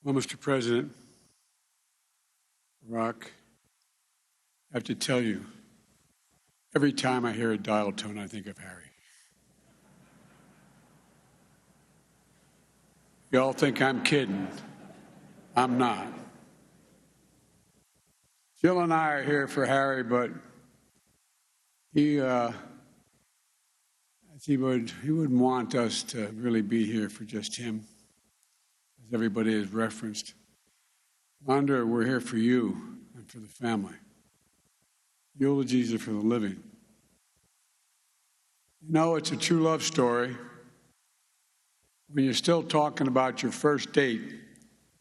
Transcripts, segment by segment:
Well, Mr. President, Barack, I have to tell you, every time I hear a dial tone, I think of Harry. You all think I'm kidding. I'm not. Jill and I are here for Harry, but he wouldn't want us to really be here for just him, as everybody has referenced. Landa, we're here for you and for the family. Eulogies are for the living. You know, it's a true love story when you're still talking about your first date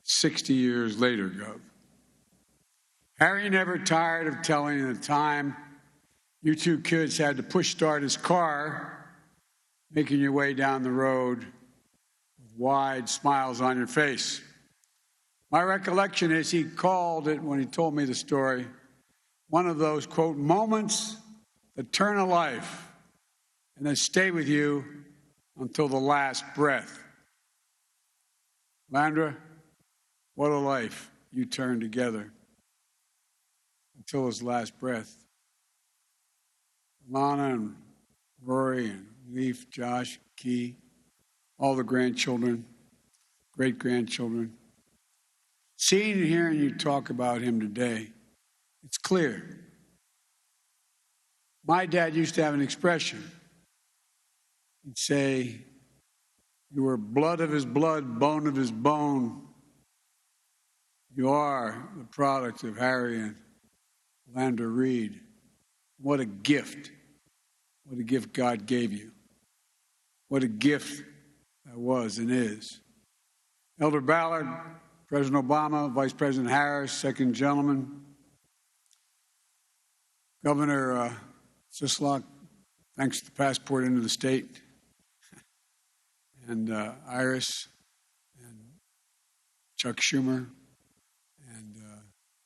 60 years later, Gov. Harry never tired of telling the time you two kids had to push start his car, making your way down the road with wide smiles on your face. My recollection is he called it, when he told me the story, one of those, quote, moments that turn a life and that stay with you until the last breath. Landra, what a life you turned together until his last breath. Lana and Rory and Leaf, Josh, Key, all the grandchildren, great-grandchildren. Seeing and hearing you talk about him today, it's clear. My dad used to have an expression. He'd say, you were blood of his blood, bone of his bone. You are the product of Harry and Landa Reid. What a gift. What a gift God gave you. What a gift that was and is. Elder Ballard, President Obama, Vice President Harris, second gentleman, Governor Sisolak, thanks to the passport into the state, and Iris, and Chuck Schumer, and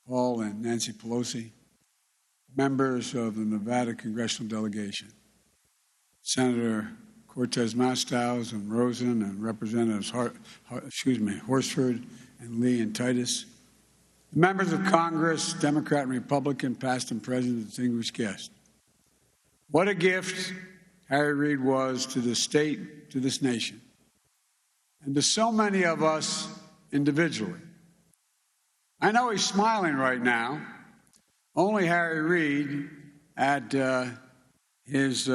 Paul and Nancy Pelosi, members of the Nevada congressional delegation, Senator Cortez Mastows and Rosen, and Representatives Horsford and Lee and Titus, the members of Congress, Democrat and Republican, past and present, distinguished guests. What a gift Harry Reid was to this state, to this nation, and to so many of us individually. I know he's smiling right now. Only Harry Reid at his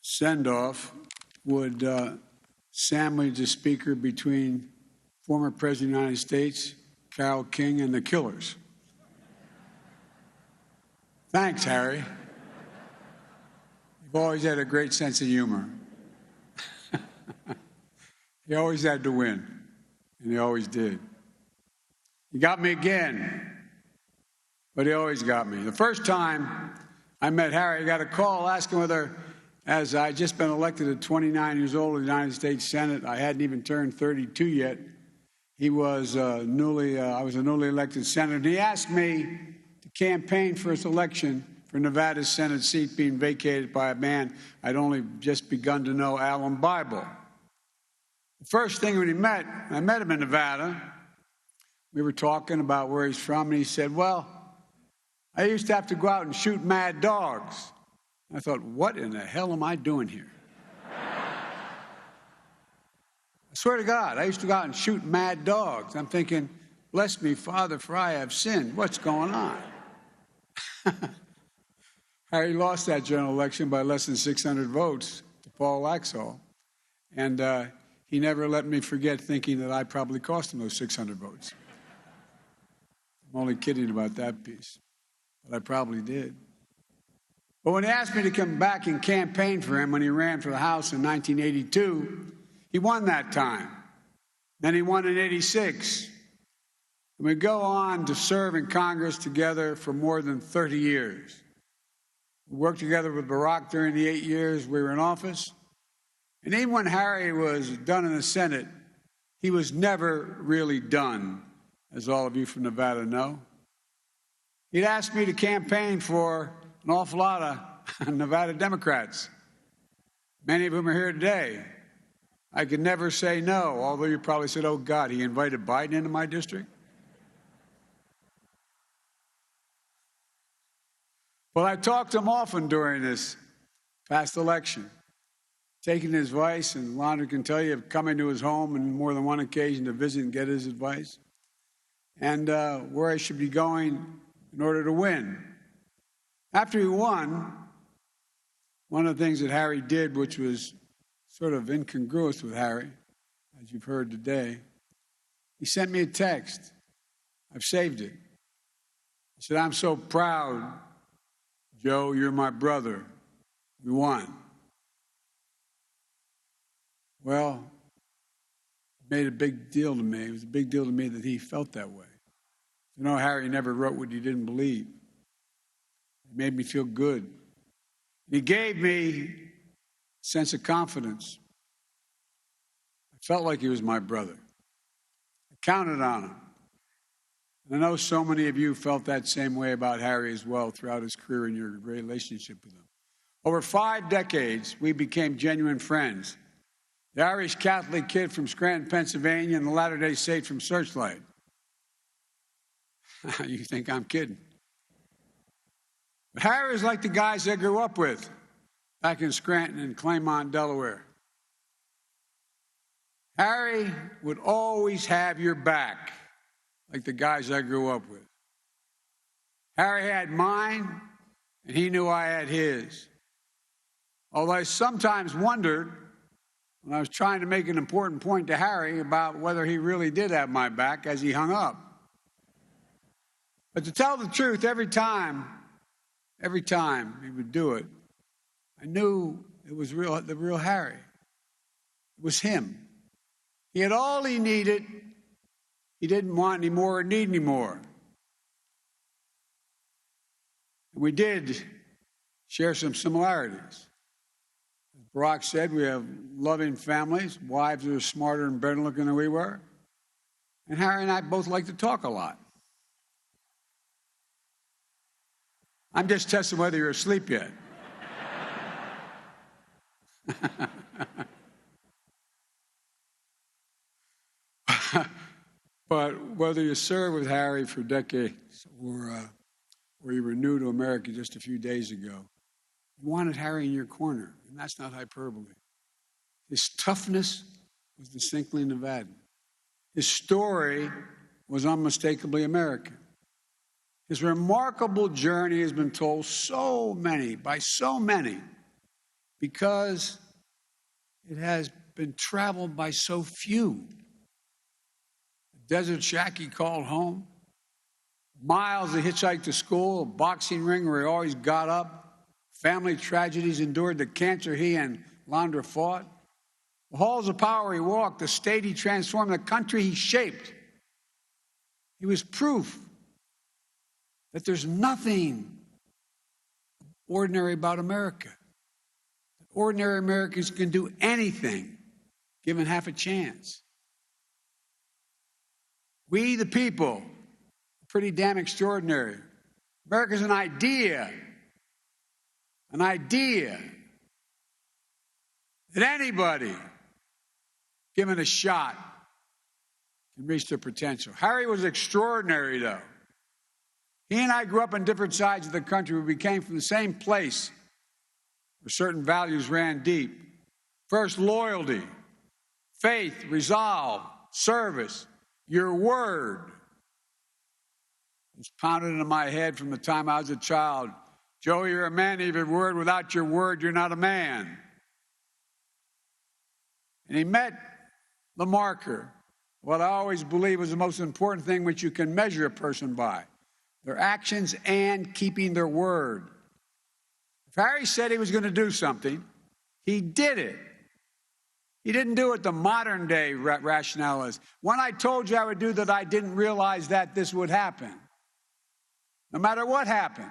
send-off would sandwich the speaker between former President of the United States, Carole King, and the Killers. Thanks, Harry. You've always had a great sense of humor. He always had to win, and he always did. He got me again, but he always got me. The first time I met Harry, I got a call asking whether, as I'd just been elected at 29 years old in the United States Senate, I hadn't even turned 32 yet. I was a newly elected senator, and he asked me to campaign for his election for Nevada's Senate seat being vacated by a man I'd only just begun to know, Alan Bible. The first thing when I met him in Nevada, we were talking about where he's from, and he said, well, I used to have to go out and shoot mad dogs. I thought, what in the hell am I doing here? I swear to God, I used to go out and shoot mad dogs. I'm thinking, bless me, Father, for I have sinned. What's going on? Harry lost that general election by less than 600 votes to Paul Laxalt. And he never let me forget thinking that I probably cost him those 600 votes. I'm only kidding about that piece, but I probably did. But when he asked me to come back and campaign for him when he ran for the House in 1982, he won that time. Then he won in 86. And we go on to serve in Congress together for more than 30 years. We worked together with Barack during the 8 years we were in office. And even when Harry was done in the Senate, he was never really done, as all of you from Nevada know. He'd asked me to campaign for an awful lot of Nevada Democrats, many of whom are here today. I could never say no, although you probably said, oh, God, he invited Biden into my district? Well, I talked to him often during this past election, taking his advice, and Londra can tell you, coming to his home on more than one occasion to visit and get his advice, and where I should be going in order to win. After he won, one of the things that Harry did, which was sort of incongruous with Harry, as you've heard today, he sent me a text. I've saved it. He said, I'm so proud, Joe, you're my brother. We won. Well, it made a big deal to me. It was a big deal to me that he felt that way. You know, Harry never wrote what he didn't believe. It made me feel good. He gave me a sense of confidence. I felt like he was my brother. I counted on him. And I know so many of you felt that same way about Harry as well throughout his career and your relationship with him. Over 5 decades, we became genuine friends. The Irish Catholic kid from Scranton, Pennsylvania, and the Latter-day Saint from Searchlight. You think I'm kidding. But Harry is like the guys I grew up with back in Scranton and Claymont, Delaware. Harry would always have your back, like the guys I grew up with. Harry had mine, and he knew I had his. Although I sometimes wondered, when I was trying to make an important point to Harry about whether he really did have my back as he hung up. But to tell the truth, every time he would do it, I knew it was the real Harry. It was him. He had all he needed. He didn't want any more or need any more. And we did share some similarities. As Barack said, we have loving families, wives that are smarter and better looking than we were. And Harry and I both like to talk a lot. I'm just testing whether you're asleep yet. But whether you serve with Harry for decades or you were new to America just a few days ago, you wanted Harry in your corner, and that's not hyperbole. His toughness was distinctly Nevadan. His story was unmistakably American. His remarkable journey has been told by so many, because it has been traveled by so few. A desert shack he called home, miles of hitchhike to school, a boxing ring where he always got up, family tragedies endured, the cancer he and Londra fought, the halls of power he walked, the state he transformed, the country he shaped. He was proof that there's nothing ordinary about America. Ordinary Americans can do anything given half a chance. We, the people, are pretty damn extraordinary. America's an idea that anybody, given a shot, can reach their potential. Harry was extraordinary, though. He and I grew up on different sides of the country. We came from the same place where certain values ran deep. First, loyalty, faith, resolve, service, your word. It was pounded into my head from the time I was a child. Joe, you're a man of your word. Without your word, you're not a man. And he met the marker, what I always believe was the most important thing which you can measure a person by. Their actions and keeping their word. If Harry said he was going to do something, he did it. He didn't do it the modern day rationale is. When I told you I would do that, I didn't realize that this would happen. No matter what happened,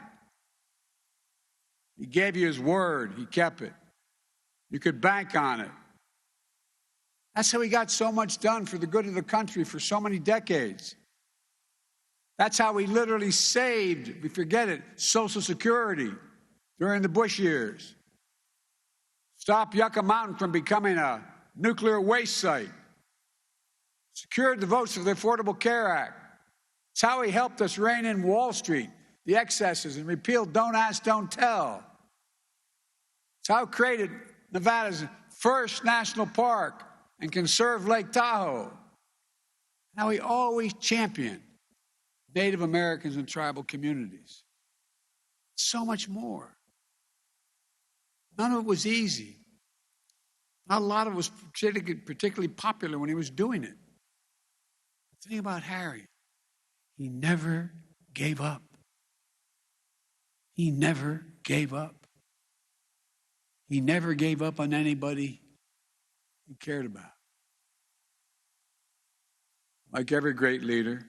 he gave you his word. He kept it. You could bank on it. That's how he got so much done for the good of the country for so many decades. That's how we literally saved, we forget it, Social Security during the Bush years. Stop Yucca Mountain from becoming a nuclear waste site, secured the votes for the Affordable Care Act. It's how he helped us rein in Wall Street, the excesses, and repealed Don't Ask, Don't Tell. It's how he created Nevada's first national park and conserved Lake Tahoe. How he always championed Native Americans and tribal communities. So much more. None of it was easy. Not a lot of it was particularly popular when he was doing it. The thing about Harry, he never gave up. He never gave up. He never gave up on anybody he cared about. Like every great leader,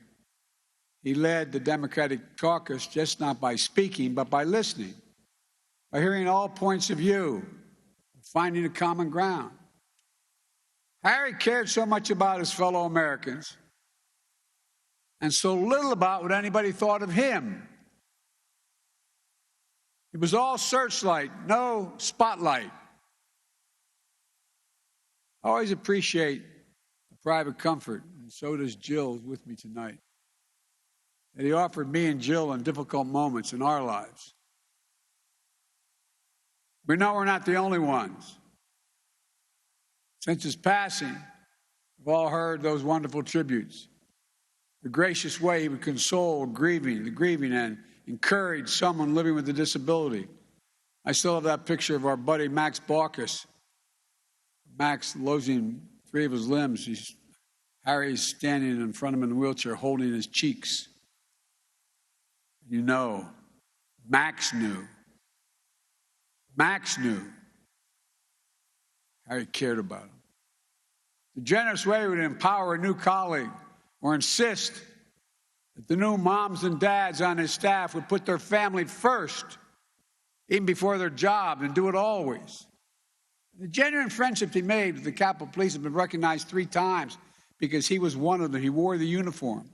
he led the Democratic caucus just not by speaking, but by listening, by hearing all points of view, finding a common ground. Harry cared so much about his fellow Americans and so little about what anybody thought of him. It was all searchlight, no spotlight. I always appreciate the private comfort, and so does Jill with me tonight, that he offered me and Jill in difficult moments in our lives. We know we're not the only ones. Since his passing, we've all heard those wonderful tributes. The gracious way he would console the grieving, and encourage someone living with a disability. I still have that picture of our buddy Max Baucus. Max losing 3 of his limbs. Harry's standing in front of him in a wheelchair holding his cheeks. You know, Max knew. Max knew. Harry cared about him. The generous way he would empower a new colleague or insist that the new moms and dads on his staff would put their family first, even before their job, and do it always. The genuine friendships he made with the Capitol Police have been recognized 3 times because he was one of them. He wore the uniform.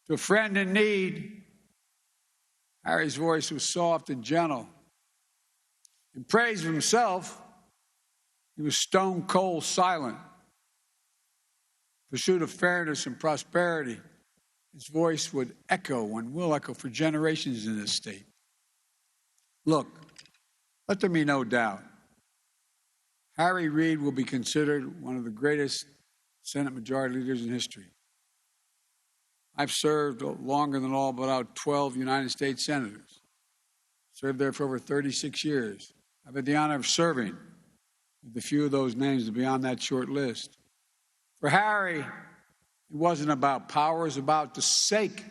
To a friend in need, Harry's voice was soft and gentle. In praise of himself, he was stone cold silent. Pursuit of fairness and prosperity, his voice would echo and will echo for generations in this state. Look, let there be no doubt. Harry Reid will be considered one of the greatest Senate Majority Leaders in history. I've served longer than all but out 12 United States Senators. Served there for over 36 years. I've had the honor of serving with a few of those names to be on that short list. For Harry, it wasn't about power, it was about the sake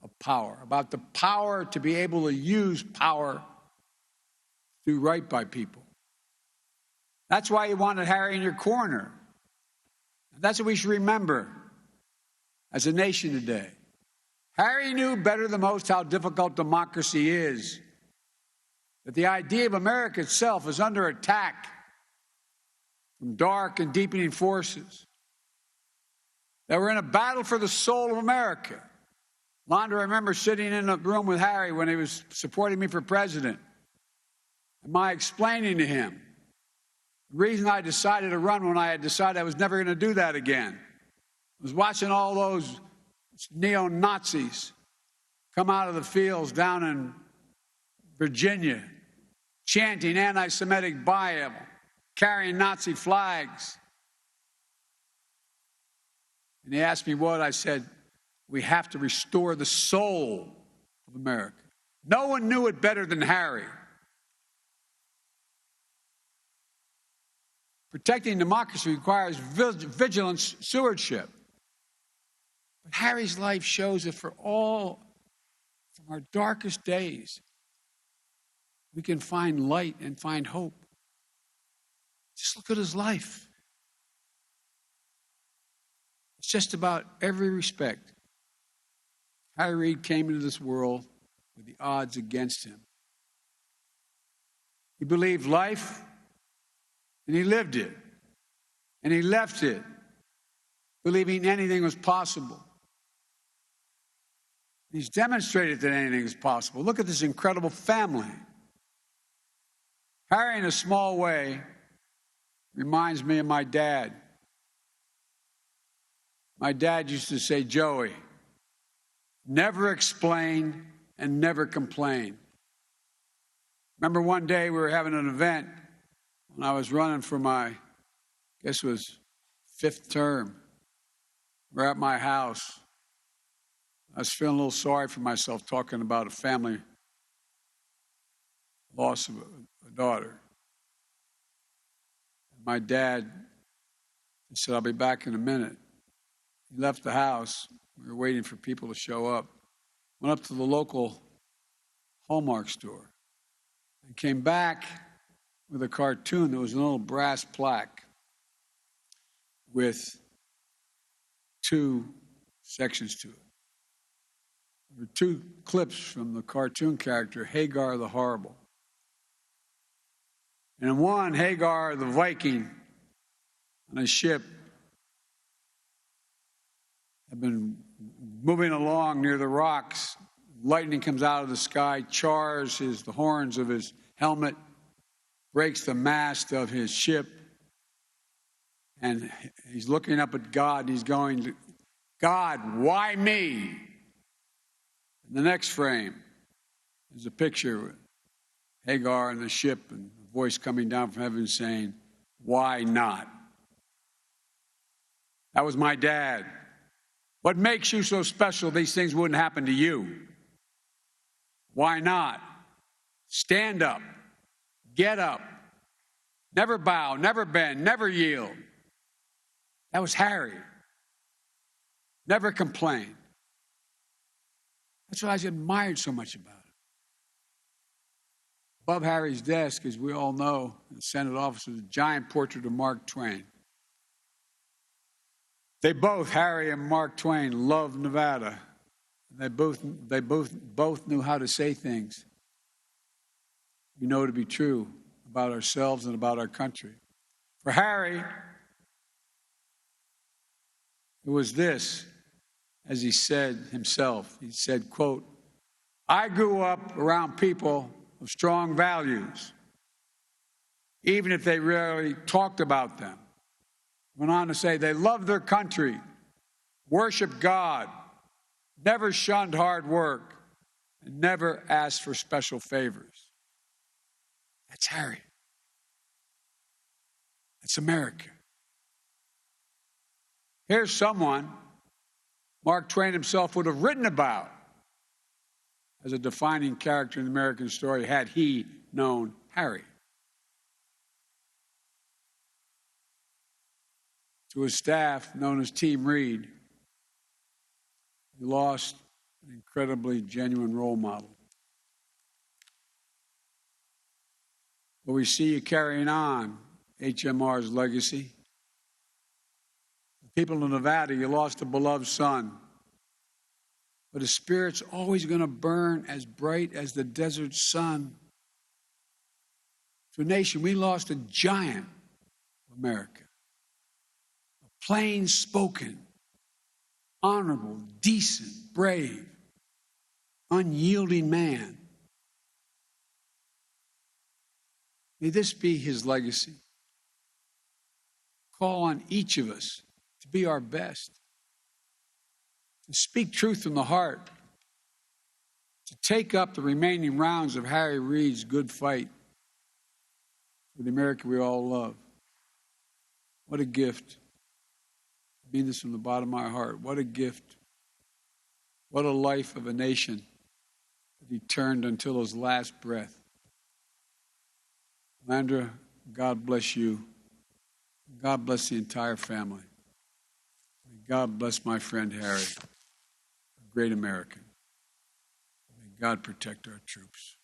of power, about the power to be able to use power to do right by people. That's why you wanted Harry in your corner. That's what we should remember as a nation today. Harry knew better than most how difficult democracy is, that the idea of America itself is under attack from dark and deepening forces, that we're in a battle for the soul of America. Londra, I remember sitting in a room with Harry when he was supporting me for president, and my explaining to him the reason I decided to run when I had decided I was never going to do that again. I was watching all those neo-Nazis come out of the fields down in Virginia, chanting anti-Semitic Bible, carrying Nazi flags. And he asked me what. I said, we have to restore the soul of America. No one knew it better than Harry. Protecting democracy requires vigilant stewardship. But Harry's life shows that from our darkest days, we can find light and find hope. Just look at his life. It's just about every respect. Harry Reid came into this world with the odds against him. He believed life, and he lived it. And he left it, believing anything was possible. He's demonstrated that anything is possible. Look at this incredible family. Harry, in a small way, reminds me of my dad. My dad used to say, Joey, never explain and never complain. Remember one day we were having an event when I was running for my, I guess it was 5th term. We're at my house. I was feeling a little sorry for myself talking about a family loss of a daughter. My dad said, I'll be back in a minute. He left the house. We were waiting for people to show up. Went up to the local Hallmark store and came back with a cartoon. There was an old brass plaque with 2 sections to it. There were 2 clips from the cartoon character, Hagar the Horrible. And in one, Hagar the Viking on a ship had been moving along near the rocks. Lightning comes out of the sky, chars the horns of his helmet, breaks the mast of his ship, and he's looking up at God, and he's going, God, why me? In the next frame is a picture of Hagar and the ship and a voice coming down from heaven saying, why not? That was my dad. What makes you so special these things wouldn't happen to you? Why not? Stand up. Get up. Never bow, never bend, never yield. That was Harry. Never complain. That's what I admired so much about him. Above Harry's desk, as we all know, in the Senate office, was a giant portrait of Mark Twain. They both, Harry and Mark Twain, loved Nevada. They both knew how to say things we know to be true about ourselves and about our country. For Harry, it was this, as he said himself. He said, quote, I grew up around people of strong values, even if they rarely talked about them. Went on to say they loved their country, worshiped God, never shunned hard work, and never asked for special favors. That's Harry. That's America. Here's someone Mark Twain himself would have written about as a defining character in the American story had he known Harry. To his staff, known as Team Reid, he lost an incredibly genuine role model. But we see you carrying on HMR's legacy. The people of Nevada, you lost a beloved son. But his spirit's always going to burn as bright as the desert sun. To a nation, we lost a giant of America. A plain-spoken, honorable, decent, brave, unyielding man. May this be his legacy. Call on each of us to be our best, to speak truth from the heart, to take up the remaining rounds of Harry Reid's good fight for the America we all love. What a gift. I mean this from the bottom of my heart. What a gift. What a life of a nation that he turned until his last breath. Landra, God bless you. God bless the entire family. May God bless my friend Harry, a great American. May God protect our troops.